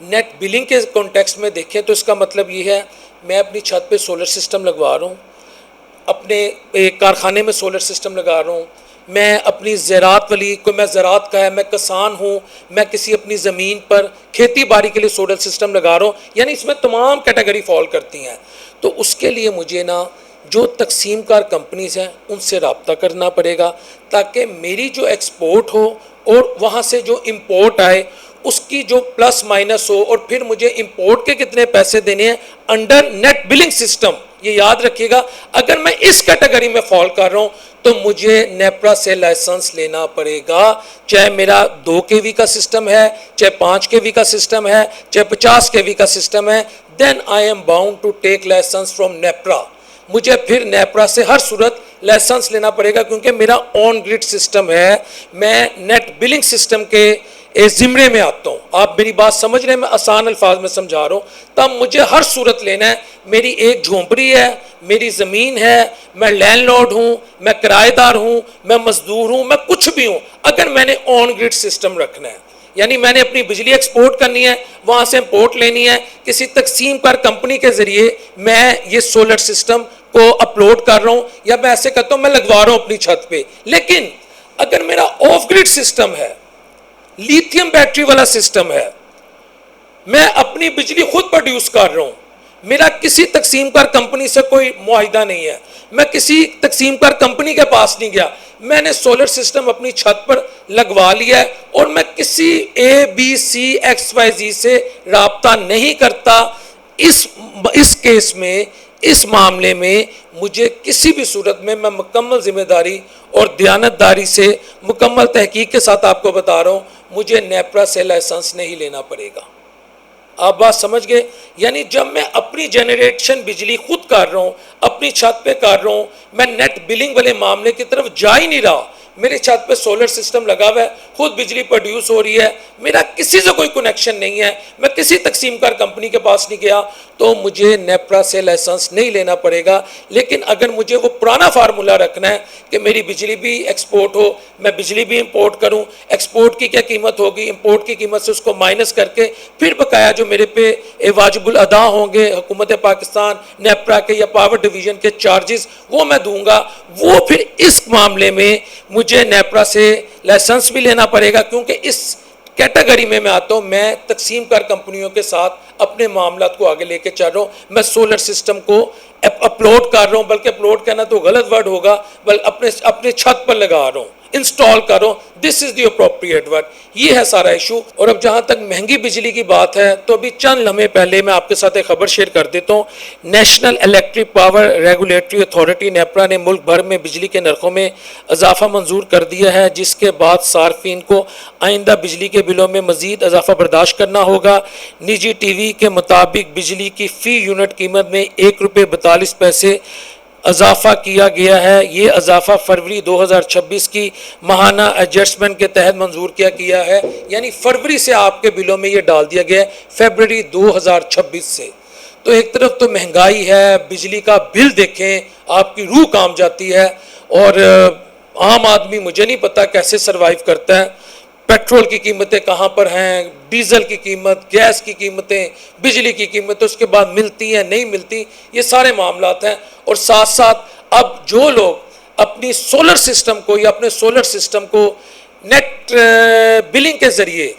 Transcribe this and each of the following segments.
Net billing کے context میں دیکھیں تو اس کا مطلب یہ ہے میں اپنی چھت پہ سولر سسٹم لگوا رہا ہوں، اپنے ایک کارخانے میں سولر سسٹم لگا رہا ہوں، میں اپنی زراعت والی کو، میں زراعت کا ہے، میں کسان ہوں، میں کسی اپنی زمین پر کھیتی باڑی کے لیے سولر سسٹم لگا رہا ہوں، یعنی اس میں تمام کیٹیگری فال کرتی ہیں. تو اس کے لیے مجھے نا جو تقسیم کار کمپنیز ہیں ان سے رابطہ کرنا پڑے گا تاکہ میری جو ایکسپورٹ ہو اور وہاں سے جو امپورٹ آئے اس کی جو پلس مائنس ہو، اور پھر مجھے امپورٹ کے کتنے پیسے دینے ہیں انڈر نیٹ بلنگ سسٹم. یہ یاد رکھیے گا، اگر میں اس کیٹیگری میں فال کر رہا ہوں تو مجھے نیپرا سے لائسنس لینا پڑے گا، چاہے میرا 2 kV کا سسٹم ہے، چاہے 5 kV کا سسٹم ہے، چاہے 50 kV کا سسٹم ہے. Then I am bound to take licence from NEPRA. مجھے پھر نیپرا سے ہر صورت لائسنس لینا پڑے گا کیونکہ میرا آن گریڈ سسٹم ہے، میں نیٹ بلنگ سسٹم کے زمرے میں آتا ہوں. آپ میری بات سمجھ رہے ہیں، میں آسان الفاظ میں سمجھا رہا ہوں. تب مجھے ہر صورت لینا ہے. میری ایک جھونپڑی ہے، میری زمین ہے، میں لینڈ لارڈ ہوں، میں کرایہ دار ہوں، میں مزدور ہوں، میں کچھ بھی ہوں، اگر میں نے آن گریڈ سسٹم رکھنا ہے، یعنی میں نے اپنی بجلی ایکسپورٹ کرنی ہے، وہاں سے امپورٹ لینی ہے، کسی تقسیم کار کمپنی کے ذریعے میں یہ سولر سسٹم کو اپلوڈ کر رہا ہوں، یا میں ایسے کرتا ہوں میں لگوا رہا ہوں اپنی چھت پہ. لیکن اگر میرا آف گریڈ سسٹم ہے، لیتھیم بیٹری والا سسٹم ہے، میں اپنی بجلی خود پروڈیوس کر رہا ہوں، میرا کسی تقسیم کار کمپنی سے کوئی معاہدہ نہیں ہے، میں کسی تقسیم کار کمپنی کے پاس نہیں گیا، میں نے سولر سسٹم اپنی چھت پر لگوا لیا ہے اور میں کسی ABCXYZ سے رابطہ نہیں کرتا. اس کیس میں، اس معاملے میں مجھے کسی بھی صورت میں مکمل ذمہ داری اور دیانتداری سے مکمل تحقیق کے ساتھ آپ کو بتا رہا ہوں، مجھے نیپرا سے لائسنس نہیں لینا پڑے گا. آپ بات سمجھ گئے؟ یعنی جب میں اپنی جنریشن بجلی خود کر رہا ہوں، اپنی چھت پہ کر رہا ہوں، میں نیٹ بلنگ والے معاملے کی طرف جا ہی نہیں رہا، میرے چھت پہ سولر سسٹم لگا ہوا ہے، خود بجلی پروڈیوس ہو رہی ہے، میرا کسی سے کوئی کنیکشن نہیں ہے، میں کسی تقسیم کار کمپنی کے پاس نہیں گیا، تو مجھے نیپرا سے لائسنس نہیں لینا پڑے گا. لیکن اگر مجھے وہ پرانا فارمولا رکھنا ہے کہ میری بجلی بھی ایکسپورٹ ہو، میں بجلی بھی امپورٹ کروں، ایکسپورٹ کی کیا قیمت ہوگی، امپورٹ کی قیمت سے اس کو مائنس کر کے پھر بقایا جو میرے پہ واجب الادا ہوں گے حکومت پاکستان، نیپرا کے یا پاور ڈویژن کے چارجز، وہ میں دوں گا. وہ پھر اس معاملے میں مجھے نیپرا سے لائسنس بھی لینا پڑے گا کیونکہ اس کیٹیگری میں آتا ہوں، میں تقسیم کار کمپنیوں کے ساتھ اپنے معاملات کو آگے لے کے چل رہا ہوں. میں سولر سسٹم کو اپلوڈ کر رہا ہوں، بلکہ اپلوڈ کرنا تو غلط ورڈ ہوگا، بلکہ اپنے چھت پر لگا رہا ہوں، انسٹال کر رہا ہوں. دس از دی اپروپریٹ ورڈ. یہ ہے سارا ایشو. اور اب جہاں تک مہنگی بجلی کی بات ہے تو ابھی چند لمحے پہلے میں آپ کے ساتھ ایک خبر شیئر کر دیتا ہوں. National electric power regulatory authority NEPRA نے ملک بھر میں بجلی کے نرخوں میں اضافہ منظور کر دیا ہے، جس کے بعد صارفین کو آئندہ بجلی کے بلوں میں مزید اضافہ برداشت کرنا ہوگا. نجی ٹی وی کے مطابق بجلی کی فی یونٹ قیمت میں ₹1.42 اضافہ کیا گیا ہے. یہ اضافہ فروری 2026 کی ماہانہ ایڈجسٹمنٹ کے تحت منظور کیا گیا ہے، یعنی فروری سے آپ کے بلوں میں یہ ڈال دیا گیا ہے، فروری 2026 سے. تو ایک طرف تو مہنگائی ہے، بجلی کا بل دیکھیں آپ کی روح کام جاتی ہے، اور عام آدمی مجھے نہیں پتا کیسے سروائیو کرتا ہے. پیٹرول کی قیمتیں کہاں پر ہیں، ڈیزل کی قیمت، گیس کی قیمتیں، بجلی کی قیمتیں اس کے بعد ملتی ہیں نہیں ملتی، یہ سارے معاملات ہیں. اور ساتھ ساتھ اب جو لوگ اپنی سولر سسٹم کو یا اپنے سولر سسٹم کو نیٹ بلنگ کے ذریعے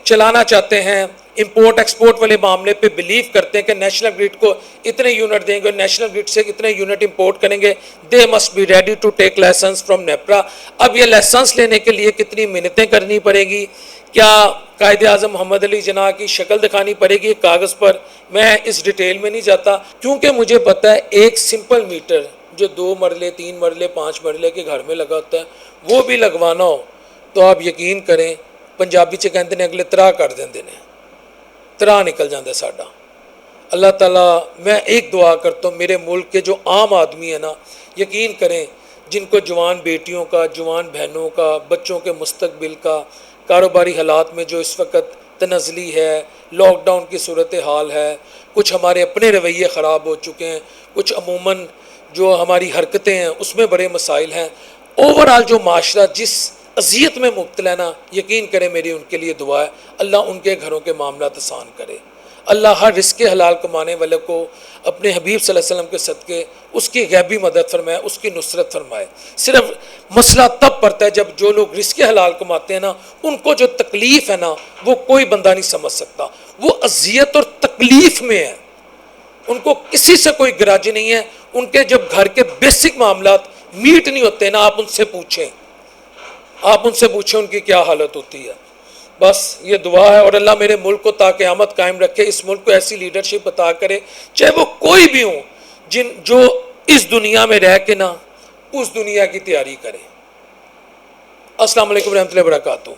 چلانا چاہتے ہیں، امپورٹ ایکسپورٹ والے معاملے پہ بلیو کرتے ہیں کہ نیشنل گریڈ کو اتنے یونٹ دیں گے، نیشنل گریڈ سے اتنے یونٹ امپورٹ کریں گے، they must be ready to take licence from NEPRA. اب یہ لائسنس لینے کے لیے کتنی منتیں کرنی پڑے گی، کیا قائد اعظم محمد علی جناح کی شکل دکھانی پڑے گی کاغذ پر، میں اس ڈیٹیل میں نہیں جاتا کیونکہ مجھے پتہ ہے ایک سمپل میٹر جو 2 مرلے 3 مرلے 5 مرلے کے گھر میں لگا ہوتا ہے وہ بھی لگوانا ہو تو آپ یقین کریں پنجابی چ کہتے ہیں اگلے ترا کر دیں ترا نکل جاتا ساڈا. اللہ تعالیٰ میں ایک دعا کرتا ہوں میرے ملک کے جو عام آدمی ہیں نا، یقین کریں جن کو جوان بیٹیوں کا، جوان بہنوں کا، بچوں کے مستقبل کا، کاروباری حالات میں جو اس وقت تنزلی ہے، لاک ڈاؤن کی صورتحال ہے، کچھ ہمارے اپنے رویے خراب ہو چکے ہیں، کچھ عموماً جو ہماری حرکتیں ہیں اس میں بڑے مسائل ہیں. اوورآل جو معاشرہ جس اذیت میں مبتلا نا، یقین کریں میری ان کے لیے دعا ہے، اللہ ان کے گھروں کے معاملات آسان کرے، اللہ ہر رزق حلال کمانے والے کو اپنے حبیب صلی اللہ علیہ وسلم کے صدقے اس کی غیبی مدد فرمائے، اس کی نصرت فرمائے۔ صرف مسئلہ تب پڑتا ہے جب جو لوگ رزق حلال کماتے ہیں نا، ان کو جو تکلیف ہے نا وہ کوئی بندہ نہیں سمجھ سکتا، وہ اذیت اور تکلیف میں ہے، ان کو کسی سے کوئی گرج نہیں ہے، ان کے جب گھر کے بیسک معاملات میٹ نہیں ہوتے نا، آپ ان سے پوچھیں ان کی کیا حالت ہوتی ہے۔ بس یہ دعا ہے، اور اللہ میرے ملک کو تا قیامت قائم رکھے، اس ملک کو ایسی لیڈرشپ عطا کرے، چاہے وہ کوئی بھی ہوں، جو اس دنیا میں رہ کے نا اس دنیا کی تیاری کرے۔ السلام علیکم ورحمۃ اللہ وبرکاتہ۔